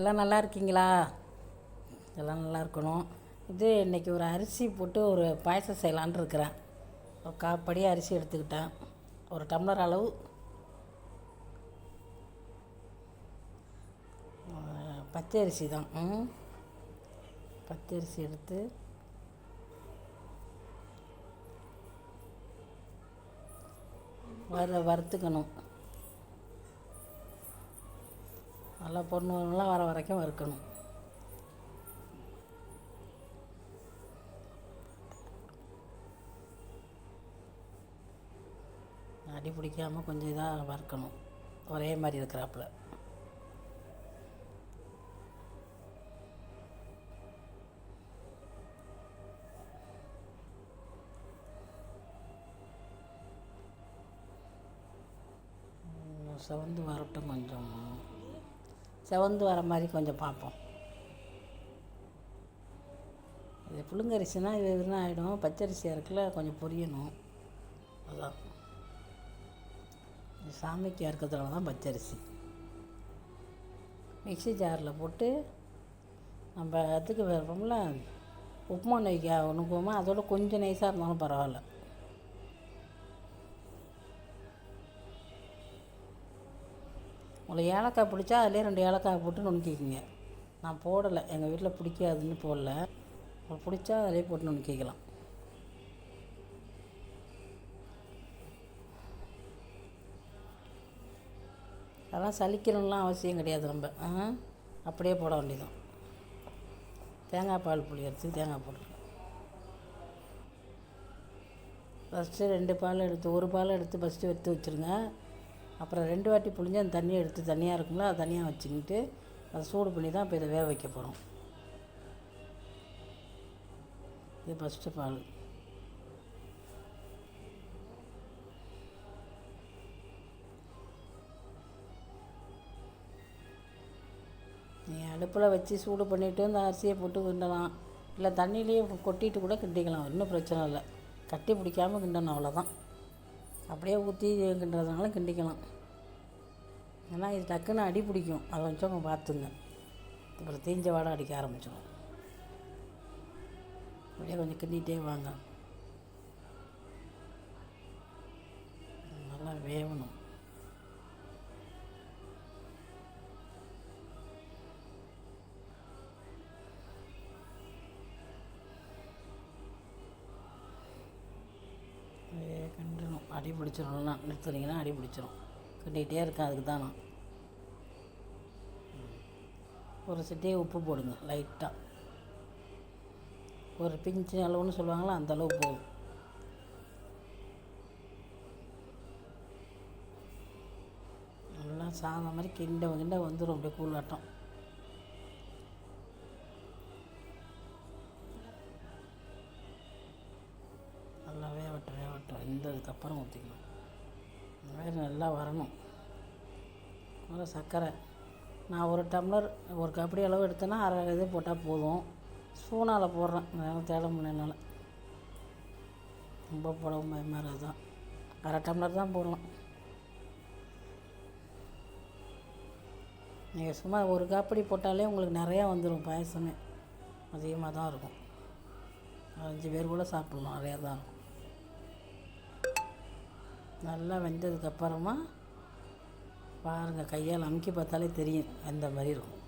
எல்லாம் நல்லா இருக்கீங்களா? எல்லாம் நல்லா இருக்கணும். இது இன்றைக்கி ஒரு அரிசி போட்டு ஒரு பாயசம் செய்யலான்னு இருக்கிறேன். ஒரு காப்படி அரிசி எடுத்துக்கிட்டேன். ஒரு டம்ளர் அளவு பச்சை அரிசி தான். பச்சை அரிசி எடுத்து வறுத்துக்கணும். நல்லா பொண்ணுலாம் வர வரைக்கும் வறுக்கணும். அடி பிடிக்காமல் கொஞ்சம் இதாக வறுக்கணும், ஒரே மாதிரி இருக்கிறாப்புல. செவந்து வரட்டும், கொஞ்சம் செவந்து வர மாதிரி கொஞ்சம் பார்ப்போம். இது புழுங்கரிசினா இது இதுனா ஆகிடும். பச்சரிசியாக இருக்குல்ல, கொஞ்சம் பொரியணும். அதான் சாமிக்கு இருக்கிறதுனால தான் பச்சரிசி. மிக்ஸி ஜாரில் போட்டு நம்ம அதுக்கு வைப்போம்ல, உப்புமா நெய்க்கு நுக்குவோமா, அதோட கொஞ்சம் நைஸாக இருந்தாலும் பரவாயில்ல. உங்களுக்கு ஏலக்காய் பிடிச்சா அதிலே 2 ஏலக்காய் போட்டு நுணுக்கிக்கோங்க. நான் போடலை, எங்கள் வீட்டில் பிடிக்காதுன்னு போடல. பிடிச்சா அதிலே போட்டு நுணுக்கிக்கலாம். அதெல்லாம் சலிக்கணும்லாம் அவசியம் கிடையாது. நம்ம அப்படியே போட வேண்டியதான். தேங்காய் பால் புளியறதுக்கு தேங்காய் போட்டுருக்கேன். ஃபஸ்ட்டு 2 பால் எடுத்து, ஒரு பால் எடுத்து ஃபஸ்ட்டு எடுத்து வச்சுருங்க. அப்புறம் 2 வாட்டி புளிஞ்சு அந்த தண்ணியை எடுத்து தனியாக இருக்குங்களா, அதை தனியாக வச்சுக்கிட்டு அதை சூடு பண்ணி தான் இப்போ இதை வேக வைக்க போகிறோம். இது ஃபஸ்ட்டு பால். நீங்கள் அடுப்பில் வச்சு சூடு பண்ணிவிட்டு இந்த அரிசியை போட்டு கிண்டலாம், இல்லை தண்ணியிலேயே கொட்டிட்டு கூட கிண்டிக்கலாம், ஒன்றும் பிரச்சனை இல்லை. கட்டி பிடிக்காமல் கிண்டணும், அவ்வளோதான். அப்படியே ஊற்றி கிண்டுறதுனால கிண்டிக்கலாம். ஏன்னா இது டக்குன்னு அடி பிடிக்கும், அதை கொஞ்சம் பார்த்துங்க. அப்புறம் தீஞ்ச வாடை அடிக்க ஆரம்பிச்சிடும். அப்படியே கொஞ்சம் கிண்டிகிட்டே வாங்க, நல்லா வேகணும். கிண்டணும், அடி பிடிச்சிடணும்னா நிறுத்துனீங்கன்னா அடி பிடிச்சிடும். கிண்டிகிட்டே இருக்கேன், அதுக்கு தான் நான் ஒரு சிட்டியை உப்பு போடுங்க லைட்டாக. ஒரு பிஞ்சு அளவுன்னு சொல்லுவாங்களா, அந்தளவு போதும். நல்லா சாதம் மாதிரி கிண்ட வந்துடும், அப்படியே கூழாட்டம். நல்லா வேகட்டும் வெந்ததுக்கப்புறம் ஊற்றிக்கணும். வேறு நல்லா வரணும். அப்புறம் சர்க்கரை நான் ஒரு டம்ளர் ஒரு கப்படி அளவு எடுத்தேன்னா 1/2 இது போட்டால் போதும். ஸ்பூனால் போடுறேன், நான் தேட முடியனால. ரொம்ப போடவும் பயமாக தான், 1/2 டம்ளர் தான் போடலாம். நீங்கள் சும்மா ஒரு காப்படி போட்டாலே உங்களுக்கு நிறையா வந்துடும். பாயசமே அதிகமாக தான் இருக்கும். 5 பேர் கூட சாப்பிட்லாம், நிறையா தான் இருக்கும். நல்லா வெந்ததுக்கப்புறமா பாருங்கள், கையால் அமுக்கி பார்த்தாலே தெரியும் அந்த மாதிரி இருக்கும்.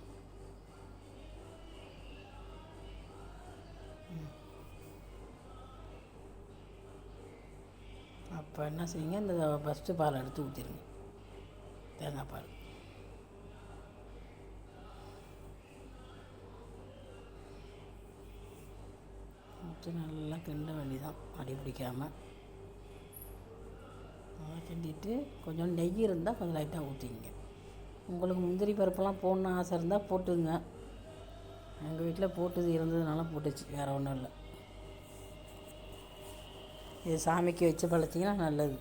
அப்போ என்ன செய்யுங்க, இந்த ஃபஸ்ட்டு பால் எடுத்து ஊற்றிடுங்க, தேங்காய் பால். ஊற்றி நல்லா கிண்ட வேண்டியதான், அடி பிடிக்காமல். நல்லா கிண்டிட்டு கொஞ்சம் நெய் இருந்தால் கொஞ்சம் லைட்டாக ஊற்றிங்க. உங்களுக்கு முந்திரி பருப்பெல்லாம் போடணுன்னு ஆசை இருந்தால் போட்டுங்க. எங்கள் வீட்டில் போட்டது இருந்ததுனால போட்டுச்சு, வேறு ஒன்றும் இல்லை. இது சாமிக்கு வச்சு பழச்சிங்கன்னா நல்லது.